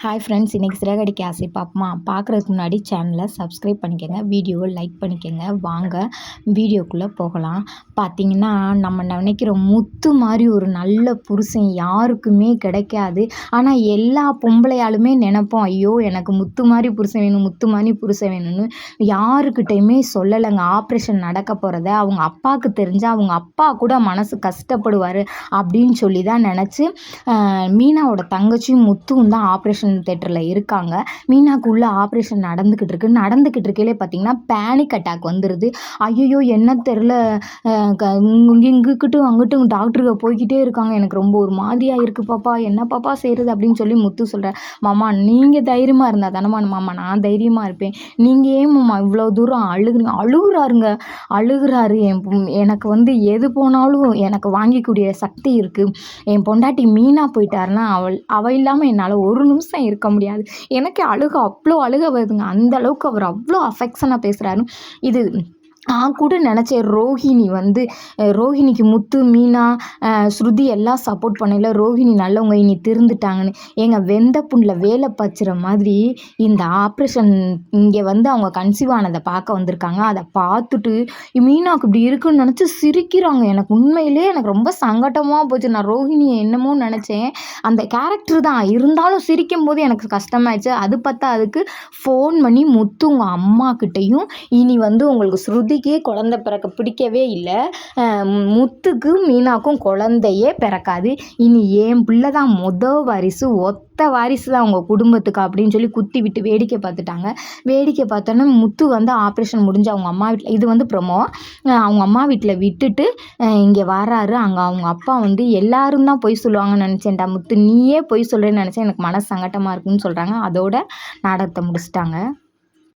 Hi friends, இன்றைக்கி சிறகடிக்க ஆசை பார்ப்போமா? பார்க்குறதுக்கு முன்னாடி சேனலை சப்ஸ்கிரைப் பண்ணிக்கோங்க, வீடியோவை லைக் பண்ணிக்கோங்க. வாங்க வீடியோக்குள்ளே போகலாம். பார்த்திங்கன்னா, நம்ம நினைக்கிறோம் முத்து மாதிரி ஒரு நல்ல புருஷன் யாருக்குமே கிடைக்காது. ஆனால் எல்லா பொம்பளையாலுமே நினைப்போம், ஐயோ எனக்கு முத்து மாதிரி புருஷன் வேணும், முத்து மாதிரி புருஷன் வேணும்னு. யாருக்கிட்டையுமே சொல்லலைங்க. ஆப்ரேஷன் நடக்க போகிறத அவங்க அப்பாவுக்கு தெரிஞ்சால் அவங்க அப்பா கூட மனசு கஷ்டப்படுவார் அப்படின்னு சொல்லி தான் நினச்சி மீனாவோட தங்கச்சியும் முத்துவும் தான் ஆப்ரேஷன் தேட்டரில் இருக்காங்க. மீனாக்கு உள்ள ஆப்ரேஷன் நடந்துக்கிட்டு இருக்கையிலே பார்த்தீங்கன்னா பேனிக் அட்டாக் வந்துடுது. ஐயோ என்ன தெரில, இங்கிட்டும் அங்கிட்டும் டாக்டருக்கு போய்கிட்டே இருக்காங்க. எனக்கு ரொம்ப ஒரு மாதிரியாக இருக்குது பாப்பா, என்ன பாப்பா செய்கிறது அப்படின்னு சொல்லி முத்து சொல்கிறேன். மாமா நீங்கள் தைரியமாக இருந்தால் தானம்மா மாமா நான் தைரியமாக இருப்பேன், நீங்கள் ஏன் மாமா இவ்வளோ தூரம் அழுகுறாரு. எனக்கு எது போனாலும் எனக்கு வாங்கிக்கூடிய சக்தி இருக்குது. என் பொண்டாட்டி மீனா போயிட்டாருன்னா அவள் இல்லாமல் என்னால் ஒரு நிமிஷம் இருக்க முடியாது. எனக்கு அவ்வளோ அழுக வருதுங்க. அந்த அளவுக்கு அவர் அவ்வளோ அஃபெக்ஷனாக பேசுகிறாரு. இது நான் கூட நினச்சேன், ரோஹிணிக்கு முத்து, மீனா, ஸ்ருதி எல்லாம் சப்போர்ட் பண்ணல, ரோஹிணி நல்லவங்க இனி திருந்துட்டாங்கன்னு. வெந்த புண்ணில் வேலை பச்சுற மாதிரி இந்த ஆப்ரேஷன் இங்கே அவங்க கன்சீவ் ஆனதை பார்க்க வந்திருக்காங்க. அதை பார்த்துட்டு மீனாவுக்கு இப்படி இருக்குன்னு நினச்சி சிரிக்கிறாங்க. எனக்கு உண்மையிலே எனக்கு ரொம்ப சங்கட்டமாக போச்சு. நான் ரோஹிணியை என்னமோ நினச்சேன், அந்த கேரக்டர் தான் இருந்தாலும் சிரிக்கும் போது எனக்கு கஷ்டமாயிடுச்சு. அது பார்த்தா அதுக்கு ஃபோன் பண்ணி முத்து உங்கள் அம்மாக்கிட்டையும் இனி உங்களுக்கு ஸ்ருதிக்கே குழந்தை பிறக்க பிடிக்கவே இல்லை, முத்துக்கும் மீனாக்கும் குழந்தையே பிறக்காது, இனி என் பிள்ளை தான் வாரிசு, ஒத்த வாரிசு தான் அவங்க குடும்பத்துக்கு அப்படின்னு சொல்லி குத்தி விட்டு வேடிக்கை பார்த்துட்டாங்க. வேடிக்கை பார்த்தோன்னா முத்து ஆப்ரேஷன் முடிஞ்சு அவங்க அம்மா வீட்டில், இது ப்ரொமோ, அவங்க அம்மா வீட்டில் விட்டுட்டு இங்கே வராரு. அங்கே அவங்க அப்பா எல்லாரும் தான் பொய் சொல்லுவாங்கன்னு நினச்சேன்டா முத்து, நீயே பொய் சொல்கிறேன்னு நினச்சேன், எனக்கு மனசு சங்கட்டமாக இருக்குன்னு சொல்கிறாங்க. அதோட நாடகத்தை முடிச்சிட்டாங்க.